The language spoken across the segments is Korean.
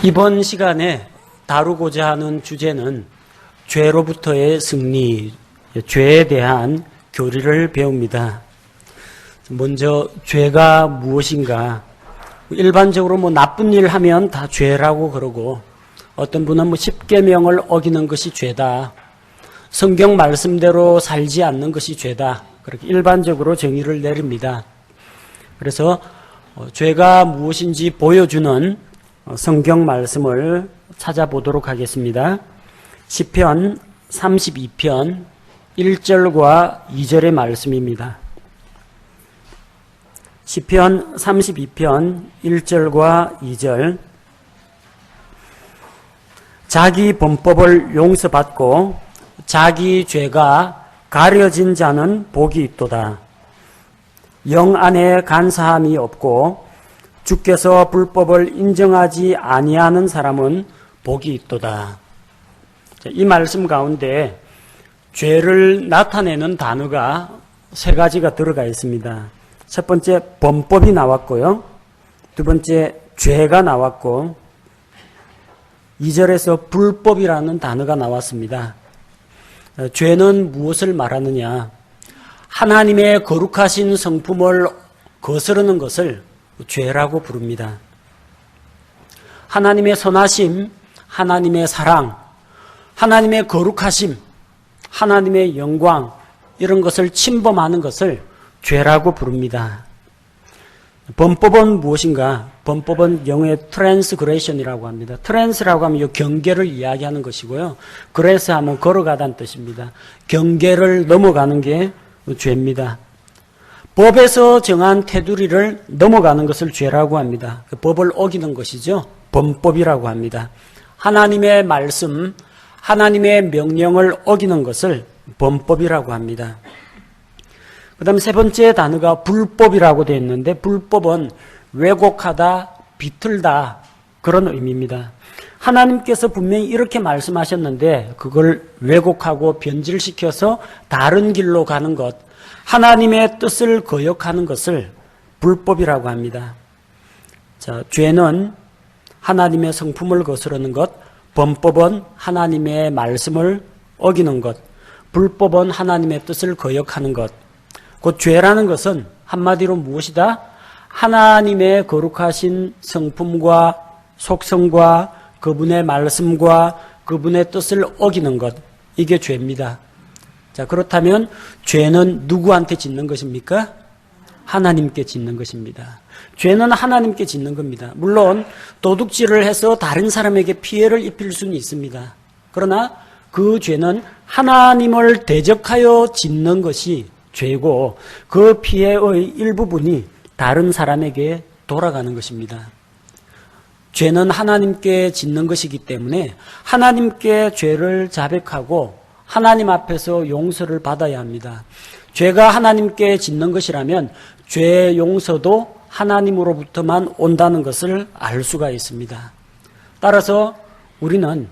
이번 시간에 다루고자 하는 주제는 죄로부터의 승리, 죄에 대한 교리를 배웁니다. 먼저 죄가 무엇인가? 일반적으로 나쁜 일 하면 다 죄라고 그러고, 어떤 분은 십계명을 어기는 것이 죄다, 성경 말씀대로 살지 않는 것이 죄다, 그렇게 일반적으로 정의를 내립니다. 그래서 죄가 무엇인지 보여주는 성경 말씀을 찾아보도록 하겠습니다. 시편 32편 1절과 2절의 말씀입니다. 시편 32편 1절과 2절. 자기 범법을 용서받고 자기 죄가 가려진 자는 복이 있도다. 영 안에 간사함이 없고 주께서 불법을 인정하지 아니하는 사람은 복이 있도다. 이 말씀 가운데 죄를 나타내는 단어가 세 가지가 들어가 있습니다. 첫 번째, 범법이 나왔고요. 두 번째, 죄가 나왔고, 2절에서 불법이라는 단어가 나왔습니다. 죄는 무엇을 말하느냐? 하나님의 거룩하신 성품을 거스르는 것을 죄라고 부릅니다. 하나님의 선하심, 하나님의 사랑, 하나님의 거룩하심, 하나님의 영광, 이런 것을 침범하는 것을 죄라고 부릅니다. 범법은 무엇인가? 범법은 영어의 트랜스그레션이라고 합니다. 트랜스라고 하면 이 경계를 이야기하는 것이고요. 그래서 하면 걸어가다는 뜻입니다. 경계를 넘어가는 게 죄입니다. 법에서 정한 테두리를 넘어가는 것을 죄라고 합니다. 그 법을 어기는 것이죠. 범법이라고 합니다. 하나님의 말씀, 하나님의 명령을 어기는 것을 범법이라고 합니다. 그 다음 세 번째 단어가 불법이라고 되어 있는데, 불법은 왜곡하다, 비틀다, 그런 의미입니다. 하나님께서 분명히 이렇게 말씀하셨는데 그걸 왜곡하고 변질시켜서 다른 길로 가는 것, 하나님의 뜻을 거역하는 것을 불법이라고 합니다. 자, 죄는 하나님의 성품을 거스르는 것, 범법은 하나님의 말씀을 어기는 것, 불법은 하나님의 뜻을 거역하는 것. 그 죄라는 것은 한마디로 무엇이다? 하나님의 거룩하신 성품과 속성과 그분의 말씀과 그분의 뜻을 어기는 것, 이게 죄입니다. 자, 그렇다면 죄는 누구한테 짓는 것입니까? 하나님께 짓는 것입니다. 죄는 하나님께 짓는 겁니다. 물론 도둑질을 해서 다른 사람에게 피해를 입힐 수는 있습니다. 그러나 그 죄는 하나님을 대적하여 짓는 것이 죄고, 그 피해의 일부분이 다른 사람에게 돌아가는 것입니다. 죄는 하나님께 짓는 것이기 때문에 하나님께 죄를 자백하고 하나님 앞에서 용서를 받아야 합니다. 죄가 하나님께 짓는 것이라면 죄의 용서도 하나님으로부터만 온다는 것을 알 수가 있습니다. 따라서 우리는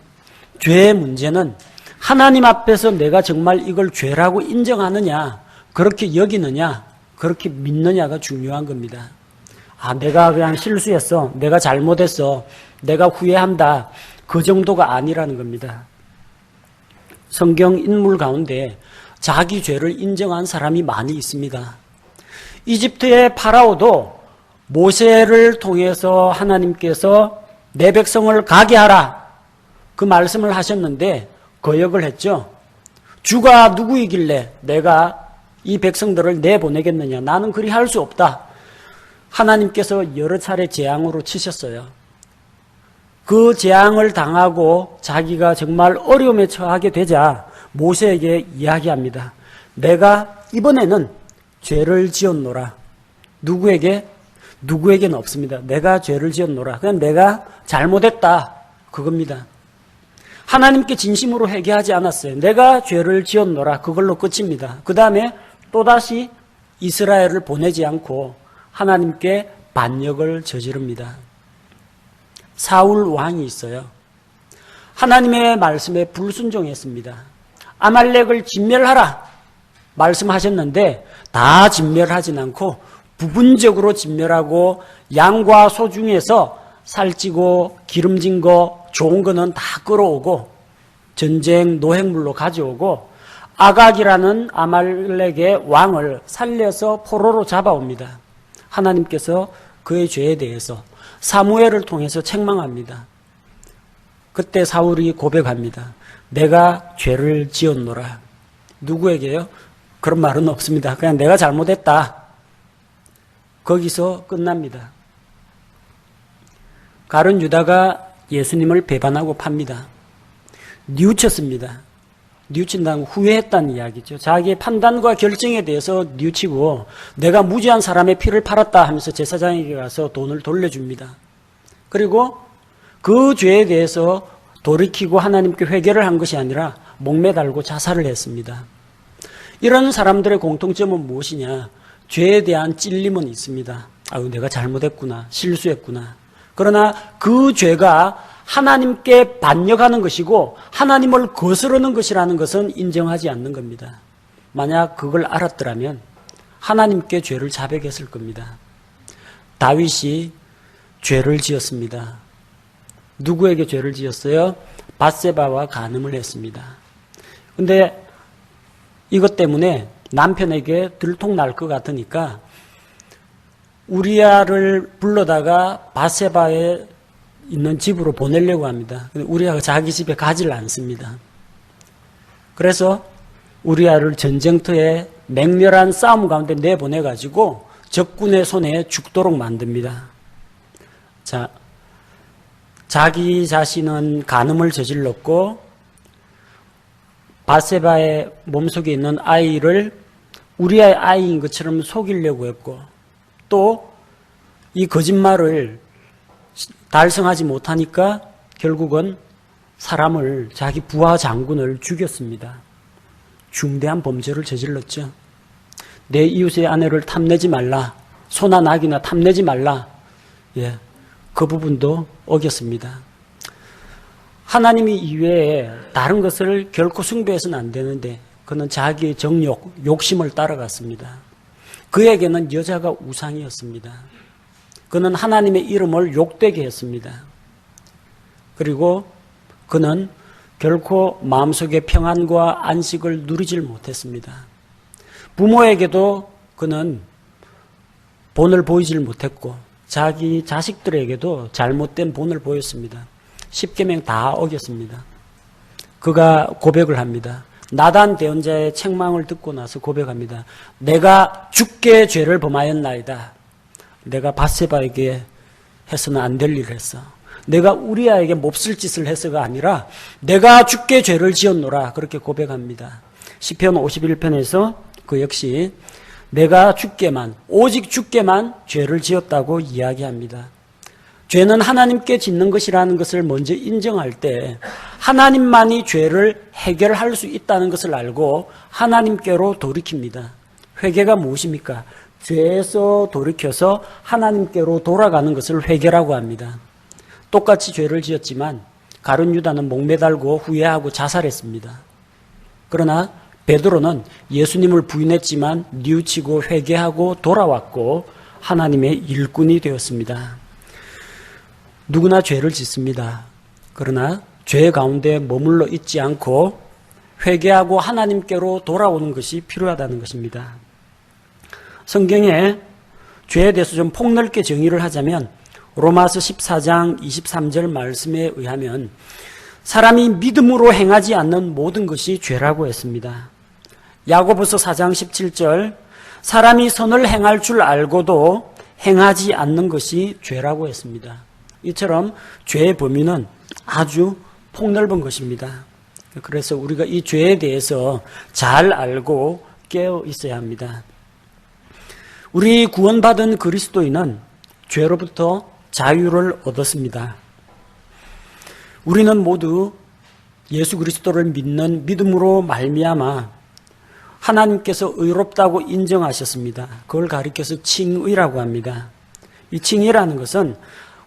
죄의 문제는 하나님 앞에서 내가 정말 이걸 죄라고 인정하느냐, 그렇게 여기느냐, 그렇게 믿느냐가 중요한 겁니다. 아, 내가 그냥 실수했어, 내가 잘못했어, 내가 후회한다, 그 정도가 아니라는 겁니다. 성경 인물 가운데 자기 죄를 인정한 사람이 많이 있습니다. 이집트의 파라오도 모세를 통해서 하나님께서 내 백성을 가게 하라, 그 말씀을 하셨는데 거역을 했죠. 주가 누구이길래 내가 이 백성들을 내보내겠느냐, 나는 그리 할 수 없다. 하나님께서 여러 차례 재앙으로 치셨어요. 그 재앙을 당하고 자기가 정말 어려움에 처하게 되자 모세에게 이야기합니다. 내가 이번에는 죄를 지었노라. 누구에게는 없습니다. 내가 죄를 지었노라. 그냥 내가 잘못했다, 그겁니다. 하나님께 진심으로 회개하지 않았어요. 내가 죄를 지었노라, 그걸로 끝입니다. 그 다음에 또다시 이스라엘을 보내지 않고 하나님께 반역을 저지릅니다. 사울 왕이 있어요. 하나님의 말씀에 불순종했습니다. 아말렉을 진멸하라 말씀하셨는데 다 진멸하진 않고 부분적으로 진멸하고 양과 소 중에서 살찌고 기름진 거 좋은 거는 다 끌어오고 전쟁 노획물로 가져오고 아각이라는 아말렉의 왕을 살려서 포로로 잡아옵니다. 하나님께서 그의 죄에 대해서 사무엘을 통해서 책망합니다. 그때 사울이 고백합니다. 내가 죄를 지었노라. 누구에게요? 그런 말은 없습니다. 그냥 내가 잘못했다. 거기서 끝납니다. 가룟 유다가 예수님을 배반하고 팝니다. 뉘우쳤습니다. 뉘우친다는 후회했다는 이야기죠. 자기의 판단과 결정에 대해서 뉘우치고 내가 무죄한 사람의 피를 팔았다 하면서 제사장에게 가서 돈을 돌려줍니다. 그리고 그 죄에 대해서 돌이키고 하나님께 회개를 한 것이 아니라 목매달고 자살을 했습니다. 이런 사람들의 공통점은 무엇이냐? 죄에 대한 찔림은 있습니다. 아유, 내가 잘못했구나, 실수했구나. 그러나 그 죄가 하나님께 반역하는 것이고 하나님을 거스르는 것이라는 것은 인정하지 않는 겁니다. 만약 그걸 알았더라면 하나님께 죄를 자백했을 겁니다. 다윗이 죄를 지었습니다. 누구에게 죄를 지었어요? 밧세바와 간음을 했습니다. 근데 이것 때문에 남편에게 들통날 것 같으니까 우리아를 불러다가 밧세바에 있는 집으로 보내려고 합니다. 우리아가 자기 집에 가지를 않습니다. 그래서 우리아를 전쟁터에 맹렬한 싸움 가운데 내보내가지고 적군의 손에 죽도록 만듭니다. 자, 자기 자신은 간음을 저질렀고 밧세바의 몸속에 있는 아이를 우리아의 아이인 것처럼 속이려고 했고 또 이 거짓말을 달성하지 못하니까 결국은 사람을 자기 부하 장군을 죽였습니다. 중대한 범죄를 저질렀죠. 내 이웃의 아내를 탐내지 말라. 소나 낙이나 탐내지 말라. 예, 그 부분도 어겼습니다. 하나님이 이외에 다른 것을 결코 숭배해서는 안 되는데 그는 자기의 정욕, 욕심을 따라갔습니다. 그에게는 여자가 우상이었습니다. 그는 하나님의 이름을 욕되게 했습니다. 그리고 그는 결코 마음속의 평안과 안식을 누리질 못했습니다. 부모에게도 그는 본을 보이질 못했고 자기 자식들에게도 잘못된 본을 보였습니다. 십계명 다 어겼습니다. 그가 고백을 합니다. 나단 대언자의 책망을 듣고 나서 고백합니다. 내가 주께 죄를 범하였나이다. 내가 밧세바에게 해서는 안 될 일을 했어. 내가 우리아에게 몹쓸 짓을 해서가 아니라 내가 주께 죄를 지었노라. 그렇게 고백합니다. 시편 51편에서 그 역시 내가 주께만, 오직 주께만 죄를 지었다고 이야기합니다. 죄는 하나님께 짓는 것이라는 것을 먼저 인정할 때 하나님만이 죄를 해결할 수 있다는 것을 알고 하나님께로 돌이킵니다. 회개가 무엇입니까? 죄에서 돌이켜서 하나님께로 돌아가는 것을 회개라고 합니다. 똑같이 죄를 지었지만 가룟 유다는 목매달고 후회하고 자살했습니다. 그러나 베드로는 예수님을 부인했지만 뉘우치고 회개하고 돌아왔고 하나님의 일꾼이 되었습니다. 누구나 죄를 짓습니다. 그러나 죄 가운데 머물러 있지 않고 회개하고 하나님께로 돌아오는 것이 필요하다는 것입니다. 성경에 죄에 대해서 좀 폭넓게 정의를 하자면 로마서 14장 23절 말씀에 의하면 사람이 믿음으로 행하지 않는 모든 것이 죄라고 했습니다. 야고보서 4장 17절 사람이 선을 행할 줄 알고도 행하지 않는 것이 죄라고 했습니다. 이처럼 죄의 범위는 아주 폭넓은 것입니다. 그래서 우리가 이 죄에 대해서 잘 알고 깨어 있어야 합니다. 우리 구원받은 그리스도인은 죄로부터 자유를 얻었습니다. 우리는 모두 예수 그리스도를 믿는 믿음으로 말미암아 하나님께서 의롭다고 인정하셨습니다. 그걸 가리켜서 칭의라고 합니다. 이 칭의라는 것은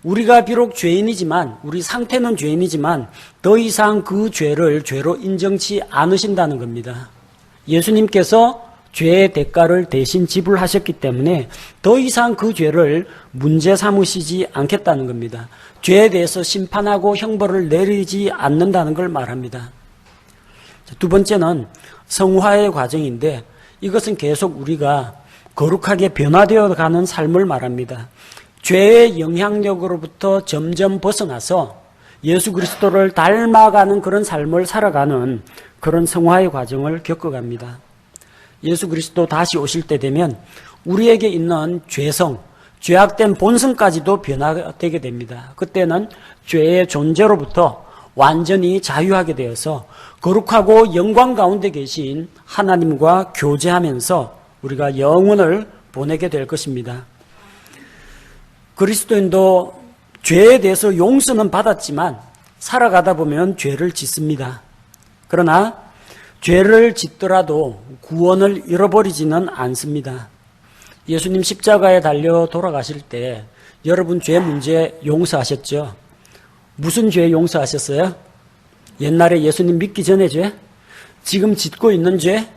우리가 비록 죄인이지만 우리 상태는 죄인이지만 더 이상 그 죄를 죄로 인정치 않으신다는 겁니다. 예수님께서 죄의 대가를 대신 지불하셨기 때문에 더 이상 그 죄를 문제 삼으시지 않겠다는 겁니다. 죄에 대해서 심판하고 형벌을 내리지 않는다는 걸 말합니다. 두 번째는 성화의 과정인데 이것은 계속 우리가 거룩하게 변화되어 가는 삶을 말합니다. 죄의 영향력으로부터 점점 벗어나서 예수 그리스도를 닮아가는 그런 삶을 살아가는 그런 성화의 과정을 겪어갑니다. 예수 그리스도 다시 오실 때 되면 우리에게 있는 죄성, 죄악된 본성까지도 변화되게 됩니다. 그때는 죄의 존재로부터 완전히 자유하게 되어서 거룩하고 영광 가운데 계신 하나님과 교제하면서 우리가 영혼을 보내게 될 것입니다. 그리스도인도 죄에 대해서 용서는 받았지만 살아가다 보면 죄를 짓습니다. 그러나 죄를 짓더라도 구원을 잃어버리지는 않습니다. 예수님 십자가에 달려 돌아가실 때 여러분 죄 문제 용서하셨죠? 무슨 죄 용서하셨어요? 옛날에 예수님 믿기 전의 죄? 지금 짓고 있는 죄?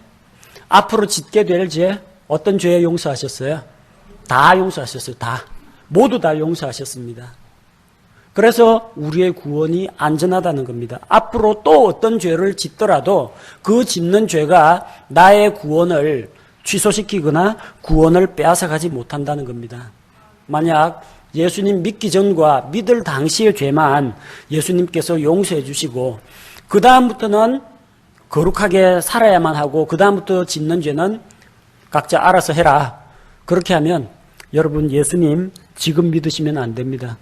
앞으로 짓게 될 죄? 어떤 죄 용서하셨어요? 다 용서하셨어요. 다. 모두 다 용서하셨습니다. 그래서 우리의 구원이 안전하다는 겁니다. 앞으로 또 어떤 죄를 짓더라도 그 짓는 죄가 나의 구원을 취소시키거나 구원을 빼앗아가지 못한다는 겁니다. 만약 예수님 믿기 전과 믿을 당시의 죄만 예수님께서 용서해 주시고 그 다음부터는 거룩하게 살아야만 하고 그 다음부터 짓는 죄는 각자 알아서 해라. 그렇게 하면 여러분 예수님 지금 믿으시면 안 됩니다.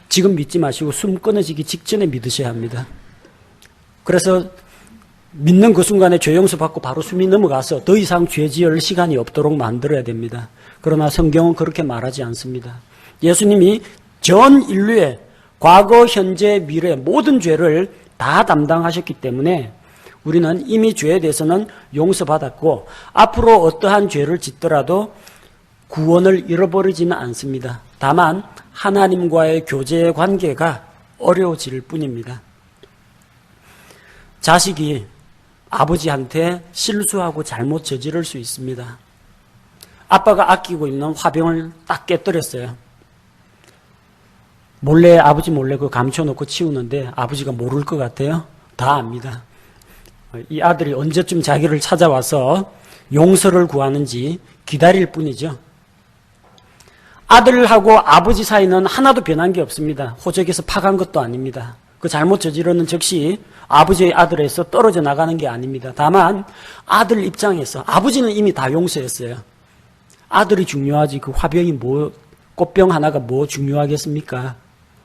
지금 믿지 마시고 숨 끊어지기 직전에 믿으셔야 합니다. 그래서 믿는 그 순간에 죄 용서 받고 바로 숨이 넘어가서 더 이상 죄 지을 시간이 없도록 만들어야 됩니다. 그러나 성경은 그렇게 말하지 않습니다. 예수님이 전 인류의 과거, 현재, 미래 모든 죄를 다 담당하셨기 때문에 우리는 이미 죄에 대해서는 용서받았고 앞으로 어떠한 죄를 짓더라도 구원을 잃어버리지는 않습니다. 다만 하나님과의 교제의 관계가 어려워질 뿐입니다. 자식이 아버지한테 실수하고 잘못 저지를 수 있습니다. 아빠가 아끼고 있는 화병을 딱 깨뜨렸어요. 몰래 아버지 몰래 그 감춰놓고 치우는데 아버지가 모를 것 같아요? 다 압니다. 이 아들이 언제쯤 자기를 찾아와서 용서를 구하는지 기다릴 뿐이죠. 아들하고 아버지 사이는 하나도 변한 게 없습니다. 호적에서 파간 것도 아닙니다. 그 잘못 저지르는 즉시 아버지의 아들에서 떨어져 나가는 게 아닙니다. 다만 아들 입장에서 아버지는 이미 다 용서했어요. 아들이 중요하지 그 화병이 뭐 꽃병 하나가 뭐 중요하겠습니까?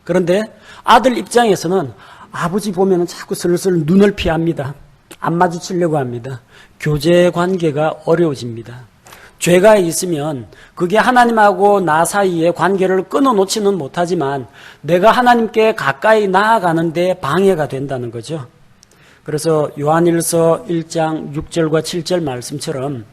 그런데 아들 입장에서는 아버지 보면 자꾸 슬슬 눈을 피합니다. 안 마주치려고 합니다. 교제 관계가 어려워집니다. 죄가 있으면 그게 하나님하고 나 사이의 관계를 끊어놓지는 못하지만 내가 하나님께 가까이 나아가는데 방해가 된다는 거죠. 그래서 요한일서 1장 6절과 7절 말씀처럼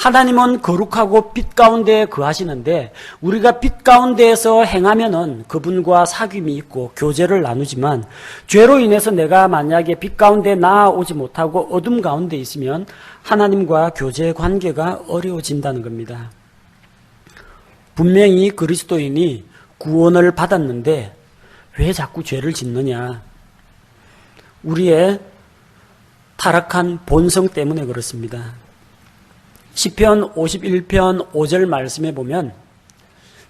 하나님은 거룩하고 빛 가운데 거하시는데 우리가 빛 가운데에서 행하면은 그분과 사귐이 있고 교제를 나누지만 죄로 인해서 내가 만약에 빛 가운데 나아오지 못하고 어둠 가운데 있으면 하나님과 교제 관계가 어려워진다는 겁니다. 분명히 그리스도인이 구원을 받았는데 왜 자꾸 죄를 짓느냐? 우리의 타락한 본성 때문에 그렇습니다. 시편 51편 5절 말씀에 보면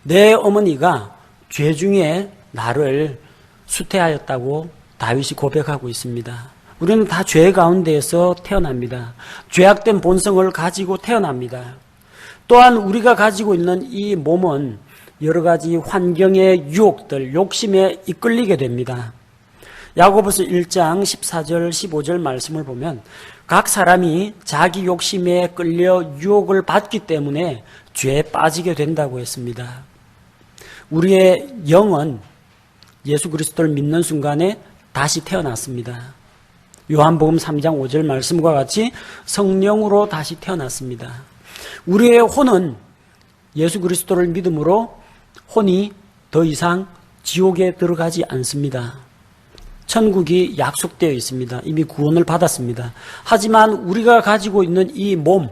내 어머니가 죄 중에 나를 수태하였다고 다윗이 고백하고 있습니다. 우리는 다 죄 가운데에서 태어납니다. 죄악된 본성을 가지고 태어납니다. 또한 우리가 가지고 있는 이 몸은 여러 가지 환경의 유혹들, 욕심에 이끌리게 됩니다. 야고보서 1장 14절 15절 말씀을 보면 각 사람이 자기 욕심에 끌려 유혹을 받기 때문에 죄에 빠지게 된다고 했습니다. 우리의 영은 예수 그리스도를 믿는 순간에 다시 태어났습니다. 요한복음 3장 5절 말씀과 같이 성령으로 다시 태어났습니다. 우리의 혼은 예수 그리스도를 믿음으로 혼이 더 이상 지옥에 들어가지 않습니다. 천국이 약속되어 있습니다. 이미 구원을 받았습니다. 하지만 우리가 가지고 있는 이 몸,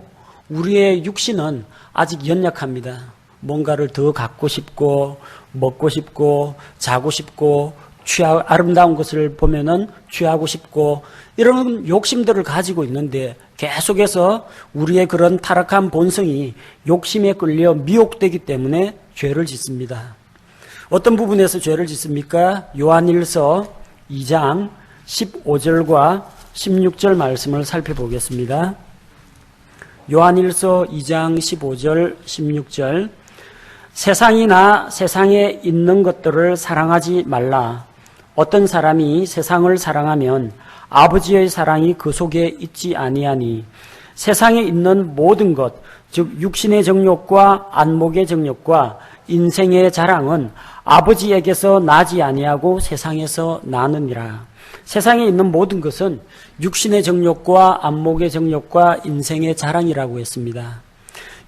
우리의 육신은 아직 연약합니다. 뭔가를 더 갖고 싶고 먹고 싶고 자고 싶고 아름다운 것을 보면은 취하고 싶고 이런 욕심들을 가지고 있는데 계속해서 우리의 그런 타락한 본성이 욕심에 끌려 미혹되기 때문에 죄를 짓습니다. 어떤 부분에서 죄를 짓습니까? 요한일서 2장 15절과 16절 말씀을 살펴보겠습니다. 요한일서 2장 15절 16절 세상이나 세상에 있는 것들을 사랑하지 말라. 어떤 사람이 세상을 사랑하면 아버지의 사랑이 그 속에 있지 아니하니 세상에 있는 모든 것, 즉 육신의 정욕과 안목의 정욕과 인생의 자랑은 아버지에게서 나지 아니하고 세상에서 나느니라. 세상에 있는 모든 것은 육신의 정욕과 안목의 정욕과 인생의 자랑이라고 했습니다.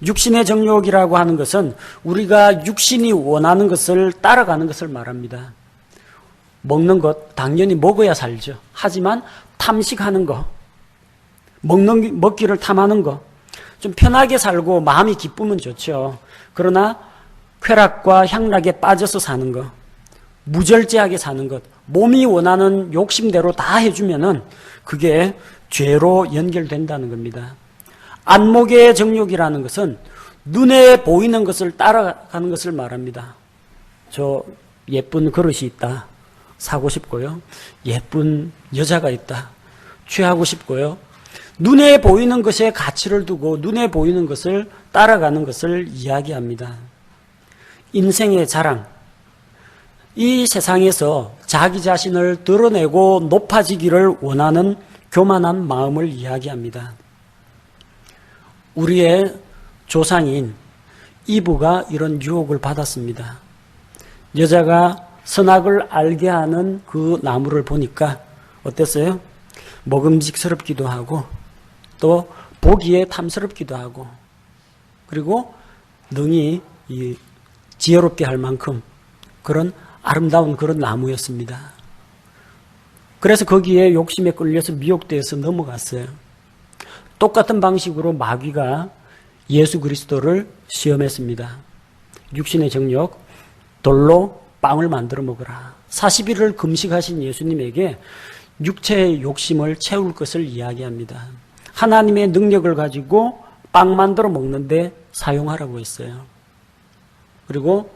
육신의 정욕이라고 하는 것은 우리가 육신이 원하는 것을 따라가는 것을 말합니다. 먹는 것 당연히 먹어야 살죠. 하지만 탐식하는 거, 먹기를 탐하는 거, 좀 편하게 살고 마음이 기쁘면 좋죠. 그러나 쾌락과 향락에 빠져서 사는 것, 무절제하게 사는 것, 몸이 원하는 욕심대로 다 해주면은 그게 죄로 연결된다는 겁니다. 안목의 정욕이라는 것은 눈에 보이는 것을 따라가는 것을 말합니다. 저 예쁜 그릇이 있다. 사고 싶고요. 예쁜 여자가 있다. 취하고 싶고요. 눈에 보이는 것에 가치를 두고 눈에 보이는 것을 따라가는 것을 이야기합니다. 인생의 자랑. 이 세상에서 자기 자신을 드러내고 높아지기를 원하는 교만한 마음을 이야기합니다. 우리의 조상인 이브가 이런 유혹을 받았습니다. 여자가 선악을 알게 하는 그 나무를 보니까 어땠어요? 먹음직스럽기도 하고 또 보기에 탐스럽기도 하고 그리고 능히 지혜롭게 할 만큼 그런 아름다운 그런 나무였습니다. 그래서 거기에 욕심에 끌려서 미혹되어서 넘어갔어요. 똑같은 방식으로 마귀가 예수 그리스도를 시험했습니다. 육신의 정욕, 돌로 빵을 만들어 먹으라. 40일을 금식하신 예수님에게 육체의 욕심을 채울 것을 이야기합니다. 하나님의 능력을 가지고 빵 만들어 먹는데 사용하라고 했어요. 그리고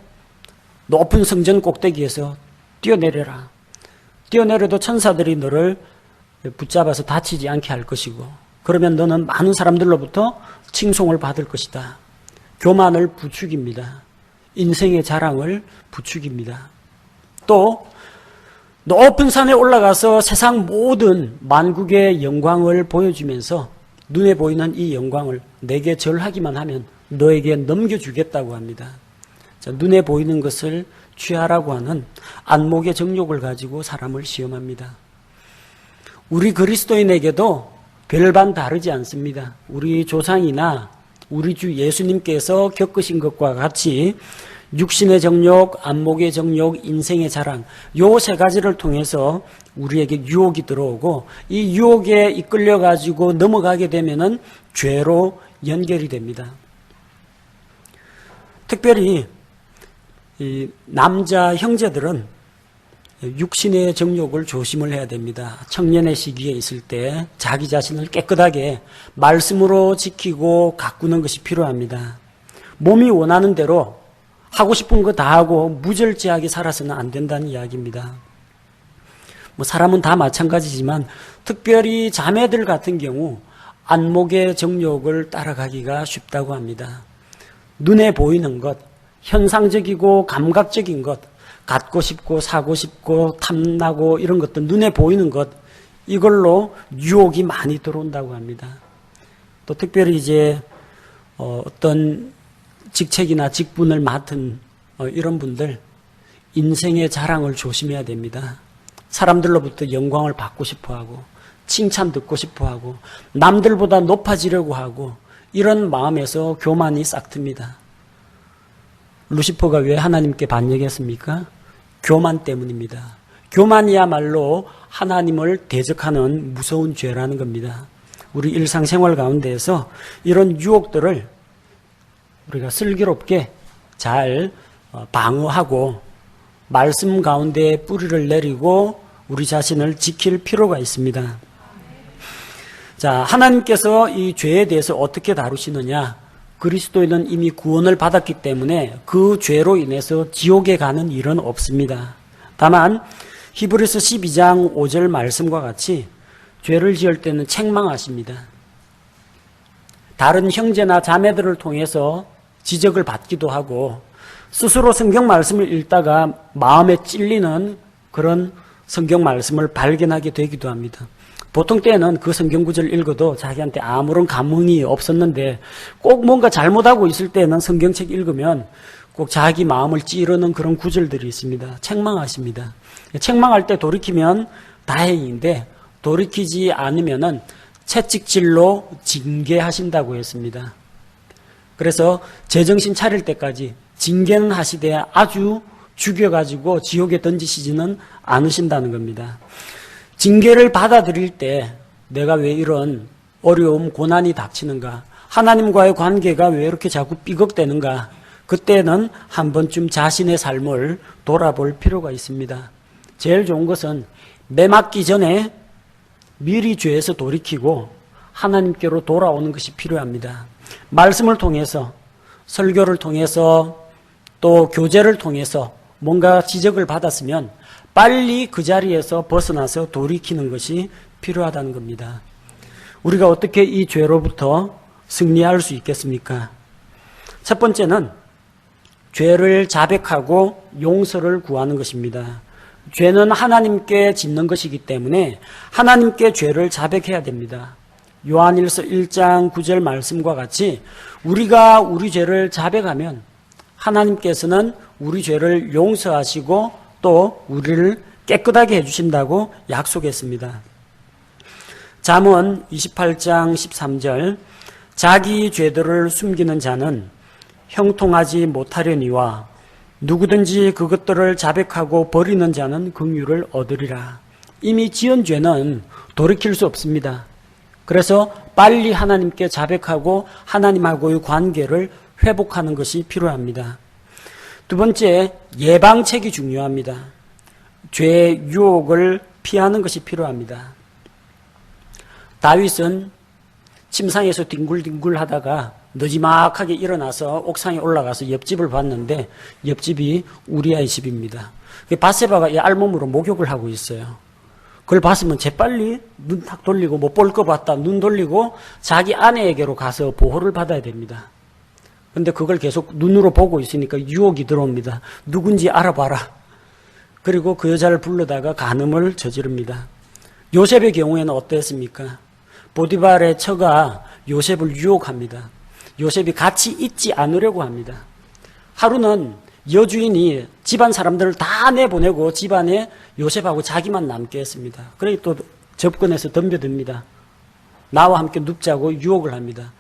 높은 성전 꼭대기에서 뛰어내려라. 뛰어내려도 천사들이 너를 붙잡아서 다치지 않게 할 것이고 그러면 너는 많은 사람들로부터 칭송을 받을 것이다. 교만을 부추깁니다. 인생의 자랑을 부추깁니다. 또 높은 산에 올라가서 세상 모든 만국의 영광을 보여주면서 눈에 보이는 이 영광을 내게 절하기만 하면 너에게 넘겨주겠다고 합니다. 자, 눈에 보이는 것을 취하라고 하는 안목의 정욕을 가지고 사람을 시험합니다. 우리 그리스도인에게도 별반 다르지 않습니다. 우리 조상이나 우리 주 예수님께서 겪으신 것과 같이 육신의 정욕, 안목의 정욕, 인생의 자랑 요 세 가지를 통해서 우리에게 유혹이 들어오고 이 유혹에 이끌려 가지고 넘어가게 되면은 죄로 연결이 됩니다. 특별히 이 남자 형제들은 육신의 정욕을 조심을 해야 됩니다. 청년의 시기에 있을 때 자기 자신을 깨끗하게 말씀으로 지키고 가꾸는 것이 필요합니다. 몸이 원하는 대로 하고 싶은 거 다 하고 무절제하게 살아서는 안 된다는 이야기입니다. 사람은 다 마찬가지지만 특별히 자매들 같은 경우 안목의 정욕을 따라가기가 쉽다고 합니다. 눈에 보이는 것, 현상적이고 감각적인 것, 갖고 싶고 사고 싶고 탐나고 이런 것들 눈에 보이는 것 이걸로 유혹이 많이 들어온다고 합니다. 또 특별히 이제 어떤 직책이나 직분을 맡은 이런 분들 인생의 자랑을 조심해야 됩니다. 사람들로부터 영광을 받고 싶어하고 칭찬 듣고 싶어하고 남들보다 높아지려고 하고 이런 마음에서 교만이 싹 틉니다. 루시퍼가 왜 하나님께 반역했습니까? 교만 때문입니다. 교만이야말로 하나님을 대적하는 무서운 죄라는 겁니다. 우리 일상생활 가운데에서 이런 유혹들을 우리가 슬기롭게 잘 방어하고 말씀 가운데 뿌리를 내리고 우리 자신을 지킬 필요가 있습니다. 자, 하나님께서 이 죄에 대해서 어떻게 다루시느냐? 그리스도인은 이미 구원을 받았기 때문에 그 죄로 인해서 지옥에 가는 일은 없습니다. 다만 히브리서 12장 5절 말씀과 같이 죄를 지을 때는 책망하십니다. 다른 형제나 자매들을 통해서 지적을 받기도 하고 스스로 성경 말씀을 읽다가 마음에 찔리는 그런 성경 말씀을 발견하게 되기도 합니다. 보통 때는 그 성경 구절을 읽어도 자기한테 아무런 감흥이 없었는데 꼭 뭔가 잘못하고 있을 때는 성경책 읽으면 꼭 자기 마음을 찌르는 그런 구절들이 있습니다. 책망하십니다. 책망할 때 돌이키면 다행인데 돌이키지 않으면은 채찍질로 징계하신다고 했습니다. 그래서 제정신 차릴 때까지 징계는 하시되 아주 죽여가지고 지옥에 던지시지는 않으신다는 겁니다. 징계를 받아들일 때 내가 왜 이런 어려움, 고난이 닥치는가? 하나님과의 관계가 왜 이렇게 자꾸 삐걱대는가? 그때는 한 번쯤 자신의 삶을 돌아볼 필요가 있습니다. 제일 좋은 것은 매 맞기 전에 미리 죄에서 돌이키고 하나님께로 돌아오는 것이 필요합니다. 말씀을 통해서, 설교를 통해서, 또 교제를 통해서 뭔가 지적을 받았으면 빨리 그 자리에서 벗어나서 돌이키는 것이 필요하다는 겁니다. 우리가 어떻게 이 죄로부터 승리할 수 있겠습니까? 첫 번째는 죄를 자백하고 용서를 구하는 것입니다. 죄는 하나님께 짓는 것이기 때문에 하나님께 죄를 자백해야 됩니다. 요한일서 1장 9절 말씀과 같이 우리가 우리 죄를 자백하면 하나님께서는 우리 죄를 용서하시고 또 우리를 깨끗하게 해주신다고 약속했습니다. 잠언 28장 13절 자기 죄들을 숨기는 자는 형통하지 못하려니와 누구든지 그것들을 자백하고 버리는 자는 긍휼을 얻으리라. 이미 지은 죄는 돌이킬 수 없습니다. 그래서 빨리 하나님께 자백하고 하나님하고의 관계를 회복하는 것이 필요합니다. 두 번째, 예방책이 중요합니다. 죄의 유혹을 피하는 것이 필요합니다. 다윗은 침상에서 뒹굴뒹굴 하다가 느지막하게 일어나서 옥상에 올라가서 옆집을 봤는데 옆집이 우리아의 집입니다. 바세바가 이 알몸으로 목욕을 하고 있어요. 그걸 봤으면 재빨리 눈 탁 돌리고 못 볼 거 봤다 눈 돌리고 자기 아내에게로 가서 보호를 받아야 됩니다. 근데 그걸 계속 눈으로 보고 있으니까 유혹이 들어옵니다. 누군지 알아봐라. 그리고 그 여자를 불러다가 간음을 저지릅니다. 요셉의 경우에는 어땠습니까? 보디발의 처가 요셉을 유혹합니다. 요셉이 같이 있지 않으려고 합니다. 하루는 여주인이 집안 사람들을 다 내보내고 집안에 요셉하고 자기만 남게 했습니다. 그러니 또 접근해서 덤벼듭니다. 나와 함께 눕자고 유혹을 합니다.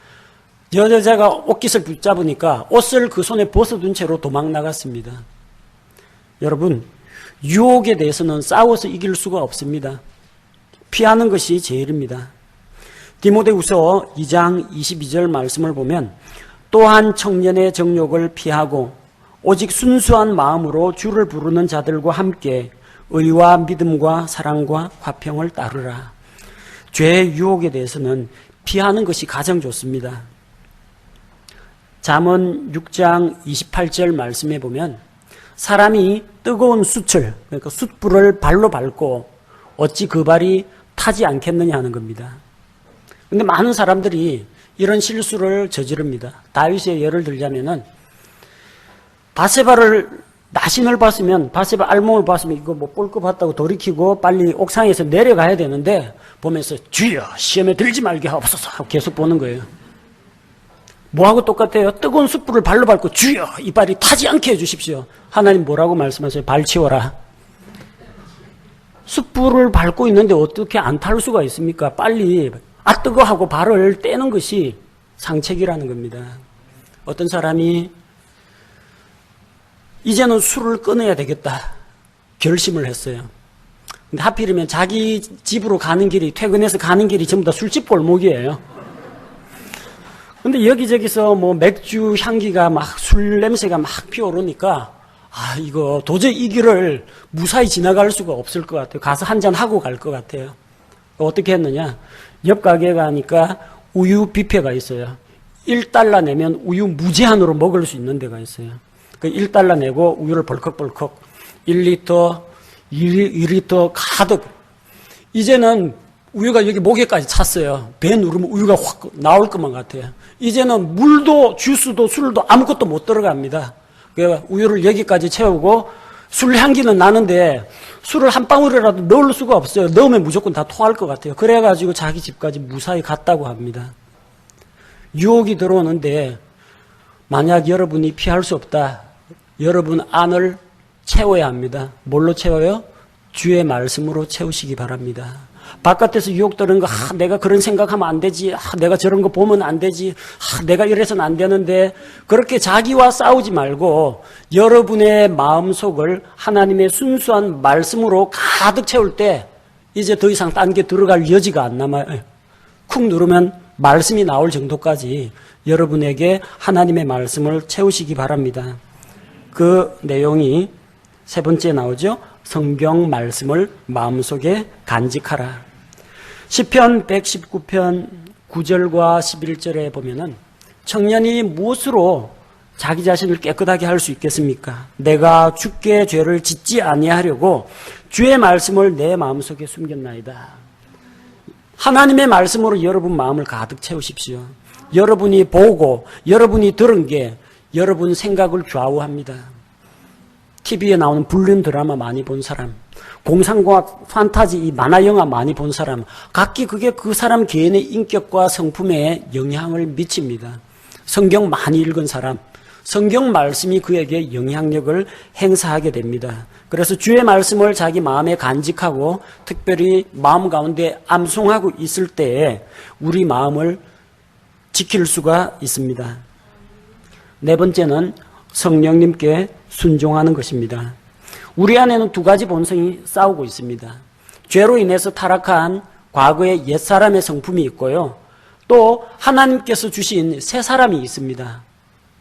여자가 옷깃을 붙잡으니까 옷을 그 손에 벗어둔 채로 도망 나갔습니다. 여러분, 유혹에 대해서는 싸워서 이길 수가 없습니다. 피하는 것이 제일입니다. 디모데후서 2장 22절 말씀을 보면 또한 청년의 정욕을 피하고 오직 순수한 마음으로 주를 부르는 자들과 함께 의와 믿음과 사랑과 화평을 따르라. 죄의 유혹에 대해서는 피하는 것이 가장 좋습니다. 잠언 6장 28절 말씀에 보면 사람이 뜨거운 숯을, 그러니까 숯불을 발로 밟고 어찌 그 발이 타지 않겠느냐 하는 겁니다. 근데 많은 사람들이 이런 실수를 저지릅니다. 다윗의 예를 들자면은 바세바를 나신을 봤으면 바세바 알몸을 봤으면 이거 못 볼 거 봤다고 돌이키고 빨리 옥상에서 내려가야 되는데 보면서 주여 시험에 들지 말게 하옵소서 하고 계속 보는 거예요. 뭐하고 똑같아요? 뜨거운 숯불을 발로 밟고 주여 이 발이 타지 않게 해주십시오. 하나님 뭐라고 말씀하세요? 발 치워라. 숯불을 밟고 있는데 어떻게 안 탈 수가 있습니까? 빨리 뜨거 하고 발을 떼는 것이 상책이라는 겁니다. 어떤 사람이 이제는 술을 끊어야 되겠다 결심을 했어요. 근데 하필이면 자기 집으로 가는 길이, 퇴근해서 가는 길이 전부 다 술집 골목이에요. 근데 여기저기서 뭐 맥주 향기가 막, 술 냄새가 막 피어오르니까, 아, 이거 도저히 이 길을 무사히 지나갈 수가 없을 것 같아요. 가서 한잔 하고 갈 것 같아요. 어떻게 했느냐? 옆 가게 가니까 우유 뷔페가 있어요. 1달러 내면 우유 무제한으로 먹을 수 있는 데가 있어요. 그 1달러 내고 우유를 벌컥벌컥 1리터, 2리터 가득. 이제는 우유가 여기 목에까지 찼어요. 배 누르면 우유가 확 나올 것만 같아요. 이제는 물도 주스도 술도 아무것도 못 들어갑니다. 우유를 여기까지 채우고 술 향기는 나는데 술을 한 방울이라도 넣을 수가 없어요. 넣으면 무조건 다 토할 것 같아요. 그래가지고 자기 집까지 무사히 갔다고 합니다. 유혹이 들어오는데 만약 여러분이 피할 수 없다. 여러분 안을 채워야 합니다. 뭘로 채워요? 주의 말씀으로 채우시기 바랍니다. 바깥에서 유혹되는 거, 내가 그런 생각하면 안 되지, 내가 저런 거 보면 안 되지, 내가 이래서는 안 되는데, 그렇게 자기와 싸우지 말고 여러분의 마음속을 하나님의 순수한 말씀으로 가득 채울 때 이제 더 이상 딴 게 들어갈 여지가 안 남아요. 쿡 누르면 말씀이 나올 정도까지 여러분에게 하나님의 말씀을 채우시기 바랍니다. 그 내용이 세 번째 나오죠. 성경 말씀을 마음속에 간직하라. 시편 119편 9절과 11절에 보면은 청년이 무엇으로 자기 자신을 깨끗하게 할 수 있겠습니까? 내가 주께 죄를 짓지 아니하려고 주의 말씀을 내 마음속에 숨겼나이다. 하나님의 말씀으로 여러분 마음을 가득 채우십시오. 여러분이 보고 여러분이 들은 게 여러분 생각을 좌우합니다. TV에 나오는 불륜 드라마 많이 본 사람, 공상과학, 판타지, 이 만화 영화 많이 본 사람, 각기 그게 그 사람 개인의 인격과 성품에 영향을 미칩니다. 성경 많이 읽은 사람, 성경 말씀이 그에게 영향력을 행사하게 됩니다. 그래서 주의 말씀을 자기 마음에 간직하고 특별히 마음 가운데 암송하고 있을 때에 우리 마음을 지킬 수가 있습니다. 네 번째는 성령님께 순종하는 것입니다. 우리 안에는 두 가지 본성이 싸우고 있습니다. 죄로 인해서 타락한 과거의 옛사람의 성품이 있고요. 또 하나님께서 주신 새 사람이 있습니다.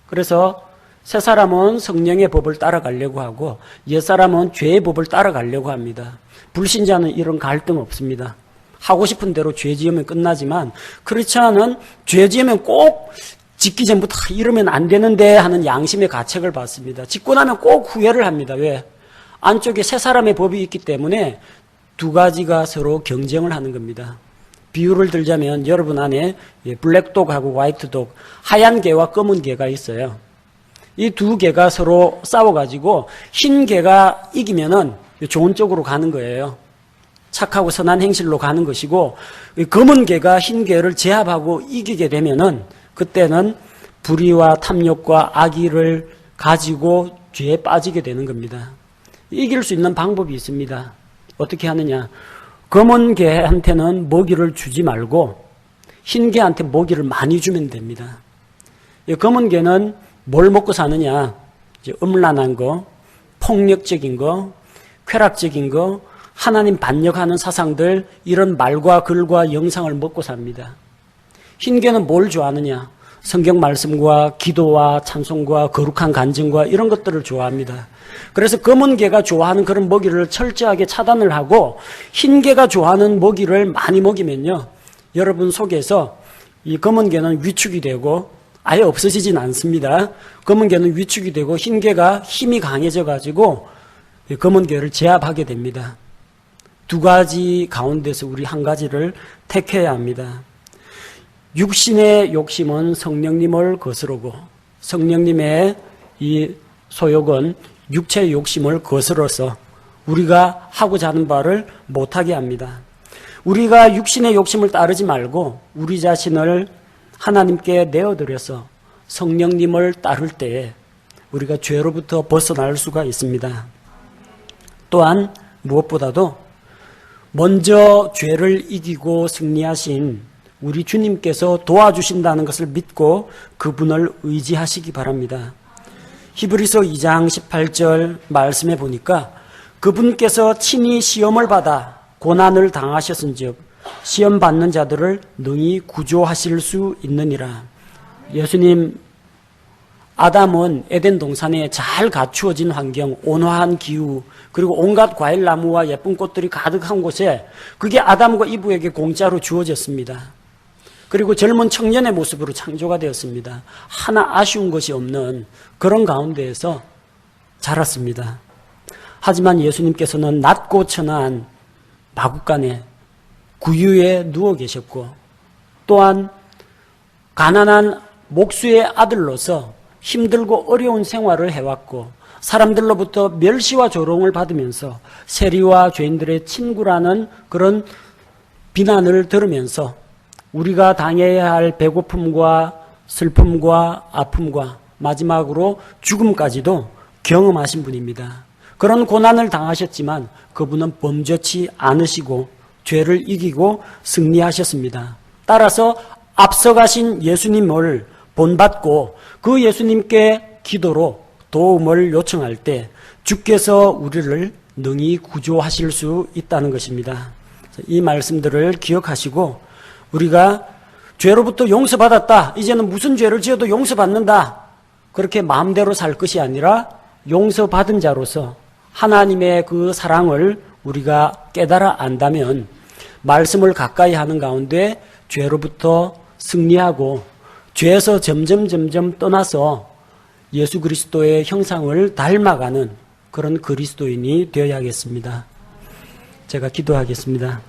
그래서 새 사람은 성령의 법을 따라가려고 하고 옛사람은 죄의 법을 따라가려고 합니다. 불신자는 이런 갈등 없습니다. 하고 싶은 대로 죄 지으면 끝나지만 그렇지 않은 죄 지으면 꼭 짓기 전부터 이러면 안 되는데 하는 양심의 가책을 받습니다. 짓고 나면 꼭 후회를 합니다. 왜? 안쪽에 새 사람의 법이 있기 때문에 두 가지가 서로 경쟁을 하는 겁니다. 비유를 들자면 여러분 안에 블랙독하고 화이트독, 하얀 개와 검은 개가 있어요. 이 두 개가 서로 싸워가지고 흰 개가 이기면은 좋은 쪽으로 가는 거예요. 착하고 선한 행실로 가는 것이고 검은 개가 흰 개를 제압하고 이기게 되면은 그때는 불의와 탐욕과 악의를 가지고 죄에 빠지게 되는 겁니다. 이길 수 있는 방법이 있습니다. 어떻게 하느냐? 검은 개한테는 먹이를 주지 말고 흰 개한테 먹이를 많이 주면 됩니다. 검은 개는 뭘 먹고 사느냐? 음란한 거, 폭력적인 거, 쾌락적인 거, 하나님 반역하는 사상들, 이런 말과 글과 영상을 먹고 삽니다. 흰 개는 뭘 좋아하느냐? 성경 말씀과 기도와 찬송과 거룩한 간증과 이런 것들을 좋아합니다. 그래서 검은 개가 좋아하는 그런 먹이를 철저하게 차단을 하고 흰 개가 좋아하는 먹이를 많이 먹이면요, 여러분 속에서 이 검은 개는 위축이 되고 아예 없어지진 않습니다. 검은 개는 위축이 되고 흰 개가 힘이 강해져 가지고 검은 개를 제압하게 됩니다. 두 가지 가운데서 우리 한 가지를 택해야 합니다. 육신의 욕심은 성령님을 거스르고 성령님의 이 소욕은 육체의 욕심을 거스러서 우리가 하고자 하는 바를 못하게 합니다. 우리가 육신의 욕심을 따르지 말고 우리 자신을 하나님께 내어드려서 성령님을 따를 때에 우리가 죄로부터 벗어날 수가 있습니다. 또한 무엇보다도 먼저 죄를 이기고 승리하신 우리 주님께서 도와주신다는 것을 믿고 그분을 의지하시기 바랍니다. 히브리서 2장 18절 말씀해 보니까 그분께서 친히 시험을 받아 고난을 당하셨은즉 시험 받는 자들을 능히 구조하실 수 있느니라. 예수님, 아담은 에덴 동산에 잘 갖추어진 환경, 온화한 기후, 그리고 온갖 과일나무와 예쁜 꽃들이 가득한 곳에 그게 아담과 이브에게 공짜로 주어졌습니다. 그리고 젊은 청년의 모습으로 창조가 되었습니다. 하나 아쉬운 것이 없는 그런 가운데에서 자랐습니다. 하지만 예수님께서는 낮고 천한 마구간에 구유에 누워 계셨고, 또한 가난한 목수의 아들로서 힘들고 어려운 생활을 해왔고, 사람들로부터 멸시와 조롱을 받으면서 세리와 죄인들의 친구라는 그런 비난을 들으면서 우리가 당해야 할 배고픔과 슬픔과 아픔과 마지막으로 죽음까지도 경험하신 분입니다. 그런 고난을 당하셨지만 그분은 범죄치 않으시고 죄를 이기고 승리하셨습니다. 따라서 앞서가신 예수님을 본받고 그 예수님께 기도로 도움을 요청할 때 주께서 우리를 능히 구조하실 수 있다는 것입니다. 이 말씀들을 기억하시고 우리가 죄로부터 용서받았다, 이제는 무슨 죄를 지어도 용서받는다, 그렇게 마음대로 살 것이 아니라 용서받은 자로서 하나님의 그 사랑을 우리가 깨달아 안다면 말씀을 가까이 하는 가운데 죄로부터 승리하고 죄에서 점점 떠나서 예수 그리스도의 형상을 닮아가는 그런 그리스도인이 되어야겠습니다. 제가 기도하겠습니다.